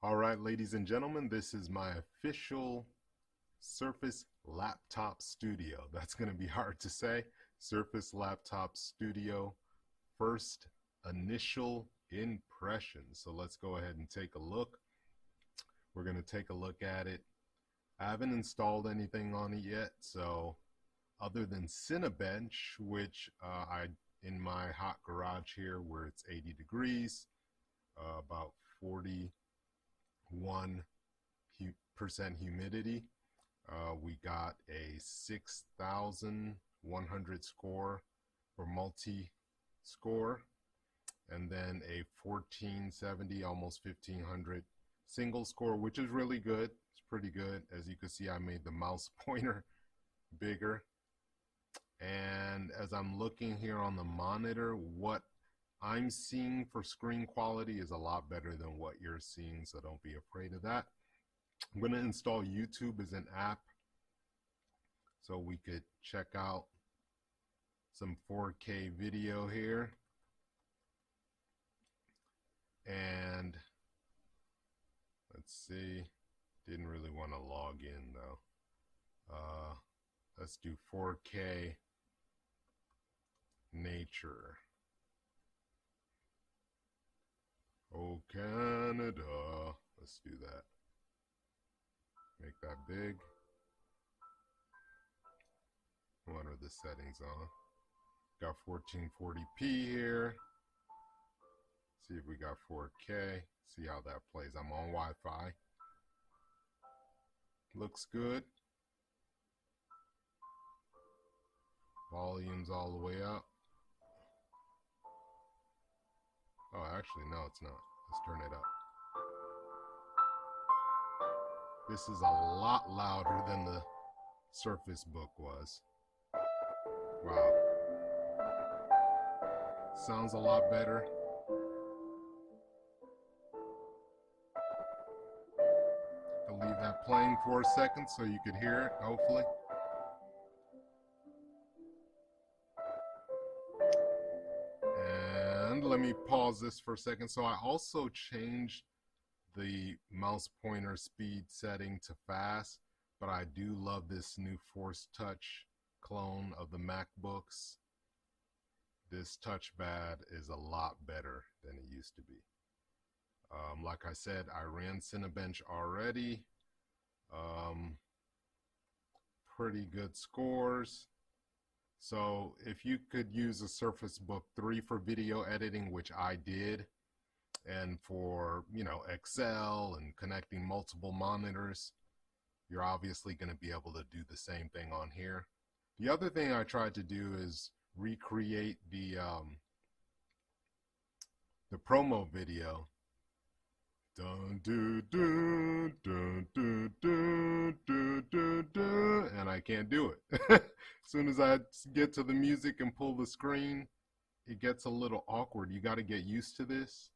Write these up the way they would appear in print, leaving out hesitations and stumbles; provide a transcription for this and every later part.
All right, ladies and gentlemen, this is my official Surface Laptop Studio. That's going to be hard to say. Surface Laptop Studio, first initial impression. So let's go ahead and take a look. We're going to take a look at it. I haven't installed anything on it yet, so other than Cinebench, which in my hot garage here where it's 80 degrees, about 41% humidity. We got a 6,100 score for multi-score, and then a 1470, almost 1500 single score, which is really good. It's pretty good. As you can see, I made the mouse pointer bigger. And as I'm looking here on the monitor, what I'm seeing for screen quality is a lot better than what you're seeing, so don't be afraid of that. I'm going to install YouTube as an app so we could check out some 4K video here. And let's see, didn't really want to log in though. Let's do 4K nature. Oh, Canada. Let's do that. Make that big. What are the settings on? Got 1440p here. See if we got 4K. See how that plays. I'm on Wi-Fi. Looks good. Volume's all the way up. Oh, actually, no, it's not. Let's turn it up. This is a lot louder than the Surface Book was. Wow. Sounds a lot better. I'll leave that playing for a second so you could hear it, hopefully. And let me pause this for a second. So I also changed the mouse pointer speed setting to fast, but I do love this new Force Touch clone of the MacBooks. This touchpad is a lot better than it used to be. Like I said, I ran Cinebench already. Pretty good scores. So if you could use a Surface Book 3 for video editing, which I did, and for, Excel and connecting multiple monitors, you're obviously going to be able to do the same thing on here. The other thing I tried to do is recreate the promo video. Dun, dun, dun, dun, dun, dun, dun, dun, dun, and I can't do it. As soon as I get to the music and pull the screen, it gets a little awkward. You got to get used to this,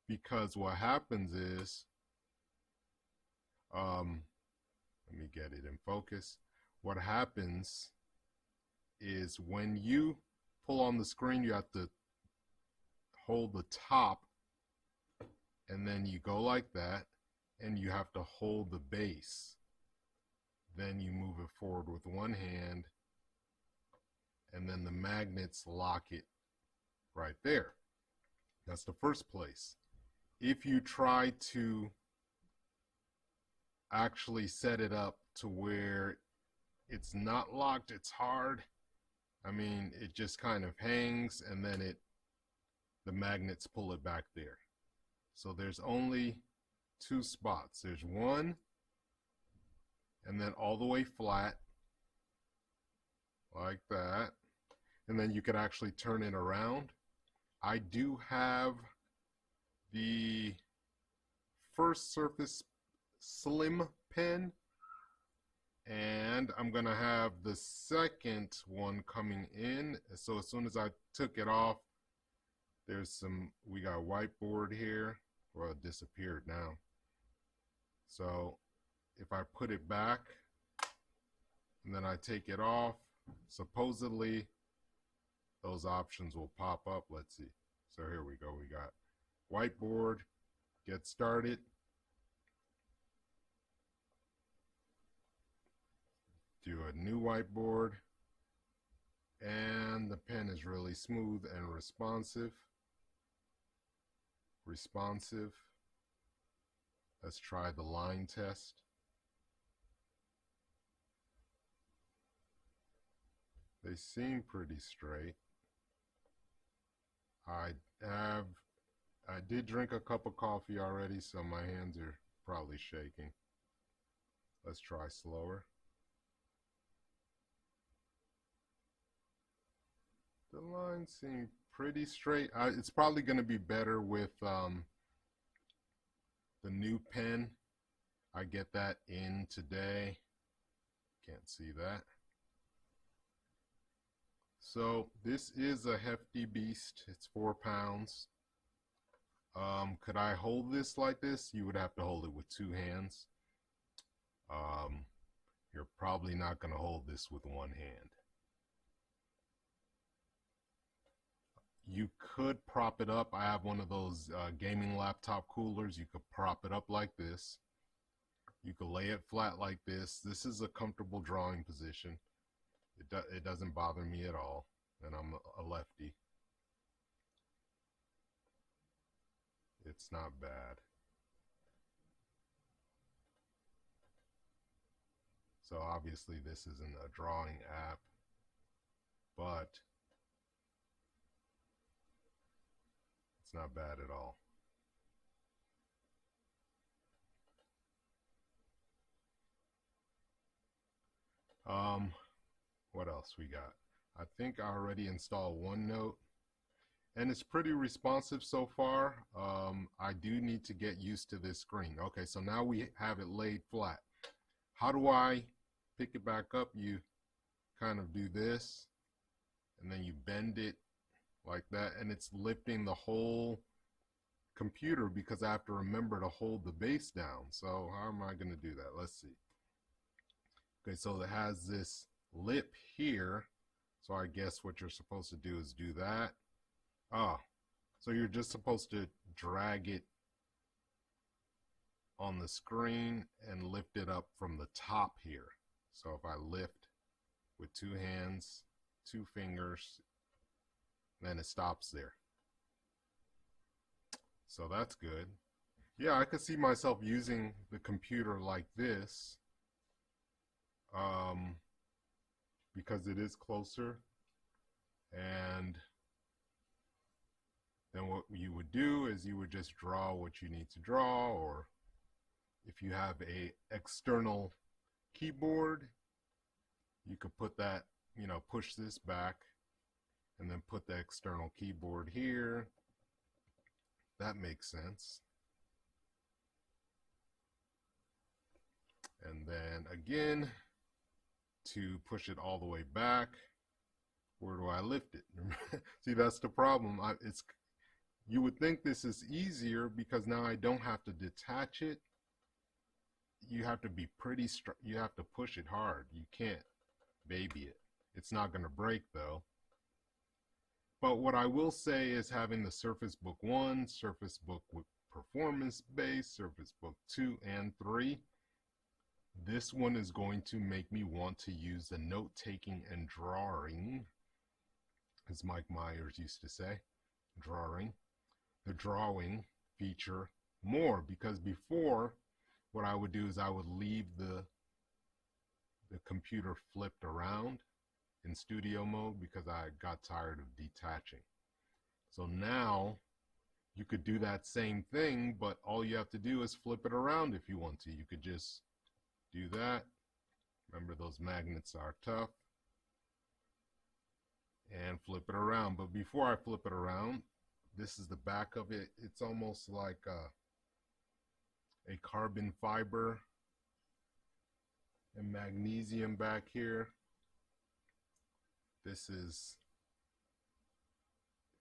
because what happens is, let me get it in focus. What happens is when you pull on the screen, you have to hold the top, and then you go like that, and you have to hold the base. Then you move it forward with one hand, and then the magnets lock it right there. That's the first place. If you try to actually set it up to where it's not locked, it's hard. I mean, it just kind of hangs, and then the magnets pull it back there. So there's only two spots. There's one, and then all the way flat, like that. And then you could actually turn it around. I do have the first Surface Slim pen, and I'm gonna have the second one coming in. So as soon as I took it off, we got Whiteboard here. Well, it disappeared now. So if I put it back and then I take it off, supposedly those options will pop up. Let's see. So here we go. We got Whiteboard, get started, do a new whiteboard, and the pen is really smooth and responsive. Let's try the line test. They seem pretty straight. I did drink a cup of coffee already, so my hands are probably shaking. Let's try slower. The lines seem pretty straight. It's probably going to be better with the new pen. I get that in today. Can't see that. So this is a hefty beast. It's 4 pounds. Could I hold this like this? You would have to hold it with 2 hands. You're probably not going to hold this with 1 hand. You could prop it up. I have one of those gaming laptop coolers. You could prop it up like this. You could lay it flat like this. This is a comfortable drawing position. It doesn't bother me at all, and I'm a lefty. It's not bad. So obviously this isn't a drawing app, but it's not bad at all. What else we got? I think I already installed OneNote, and it's pretty responsive so far. I do need to get used to this screen. Okay, so now we have it laid flat. How do I pick it back up? You kind of do this, and then you bend it like that, and it's lifting the whole computer because I have to remember to hold the base down. So how am I going to do that? Let's see. Okay, so it has this lip here. So I guess what you're supposed to do is do that. So you're just supposed to drag it on the screen and lift it up from the top here. So if I lift with 2 hands, 2 fingers, then it stops there. So that's good. Yeah, I could see myself using the computer like this, because it is closer. And then what you would do is you would just draw what you need to draw, or if you have a external keyboard, you could put that, push this back and then put the external keyboard here. That makes sense. And then again, to push it all the way back, where do I lift it? See, that's the problem. You would think this is easier because now I don't have to detach it. You have to be you have to push it hard. You can't baby it. It's not going to break though. But what I will say is having the Surface Book 1, Surface Book with Performance Base, Surface Book 2 and 3, this one is going to make me want to use the note-taking and drawing, as Mike Myers used to say, the drawing feature more, because before what I would do is I would leave the computer flipped around in studio mode because I got tired of detaching. So now you could do that same thing, but all you have to do is flip it around if you want to. You could just do that. Remember, those magnets are tough. And flip it around. But before I flip it around, this is the back of it. It's almost like a carbon fiber and magnesium back here. This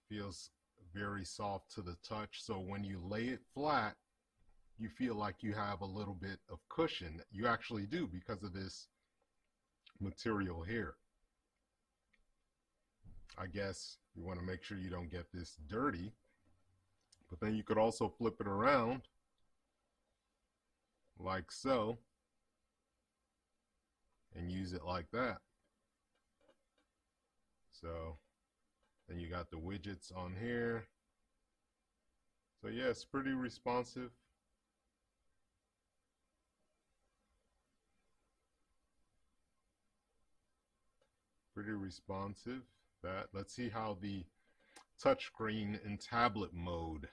feels very soft to the touch. So when you lay it flat, you feel like you have a little bit of cushion. You actually do, because of this material here. I guess you want to make sure you don't get this dirty, but then you could also flip it around like so, and use it like that. So then you got the widgets on here. So yeah, it's pretty responsive. Pretty responsive. Let's see how the touchscreen in tablet mode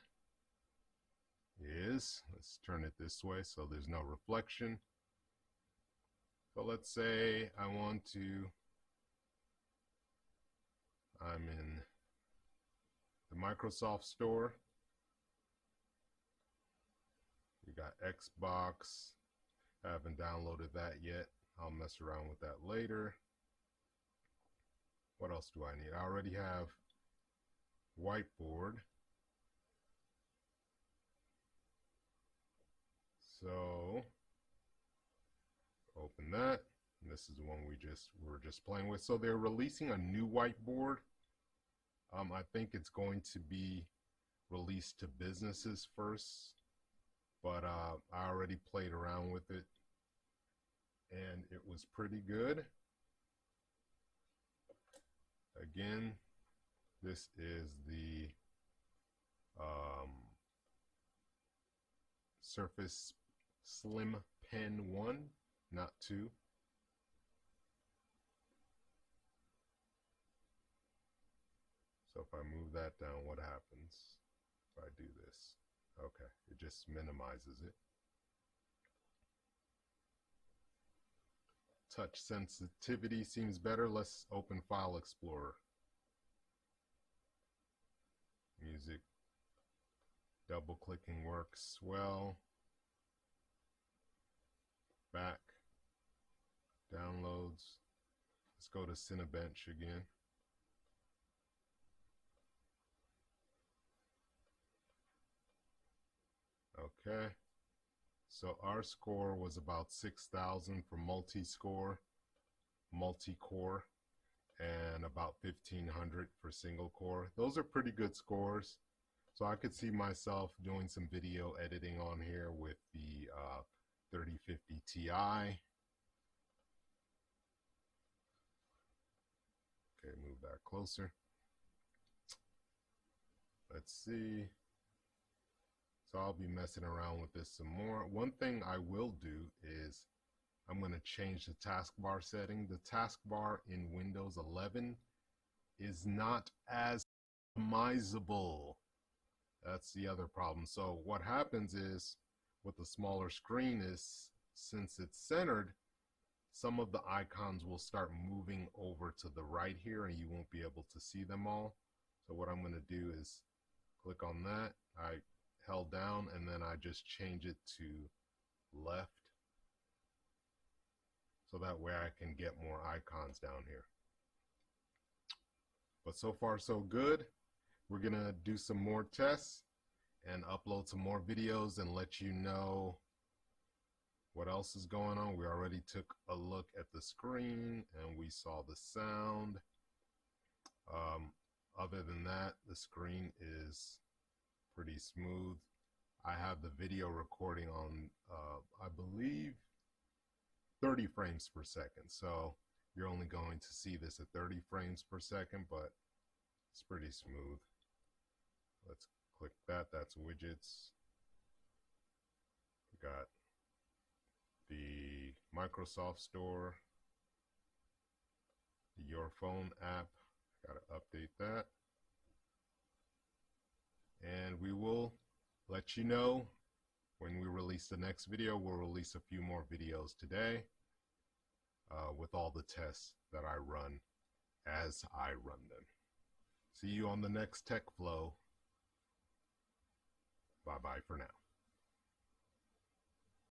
is. Let's turn it this way so there's no reflection. So let's say I'm in the Microsoft Store. You got Xbox. I haven't downloaded that yet. I'll mess around with that later. What else do I need? I already have Whiteboard. So open that. And this is the one we were just playing with. So they're releasing a new Whiteboard. I think it's going to be released to businesses first, but I already played around with it and it was pretty good. Again, this is the Surface Slim Pen 1, not 2. So if I move that down, what happens if I do this? Okay, it just minimizes it. Touch sensitivity seems better. Let's open File Explorer. Music. Double clicking works well. Back. Downloads. Let's go to Cinebench again. Okay. So our score was about 6,000 for multi-core, and about 1,500 for single core. Those are pretty good scores. So I could see myself doing some video editing on here with the 3050 Ti. Okay, move that closer. Let's see. So I'll be messing around with this some more. One thing I will do is I'm going to change the taskbar setting. The taskbar in Windows 11 is not as customizable. That's the other problem. So what happens is with the smaller screen is, since it's centered, some of the icons will start moving over to the right here and you won't be able to see them all. So what I'm going to do is click on that. I held down and then I just change it to left, so that way I can get more icons down here. But so far so good. We're gonna do some more tests and upload some more videos and let you know what else is going on. We already took a look at the screen and we saw the sound. Other than that, the screen is pretty smooth. I have the video recording on, I believe, 30 frames per second. So you're only going to see this at 30 frames per second, but it's pretty smooth. Let's click that. That's widgets. We got the Microsoft Store, the Your Phone app. Got to update that. And we will let you know when we release the next video. We'll release a few more videos today with all the tests that I run as I run them. See you on the next Tech Flow. Bye-bye for now.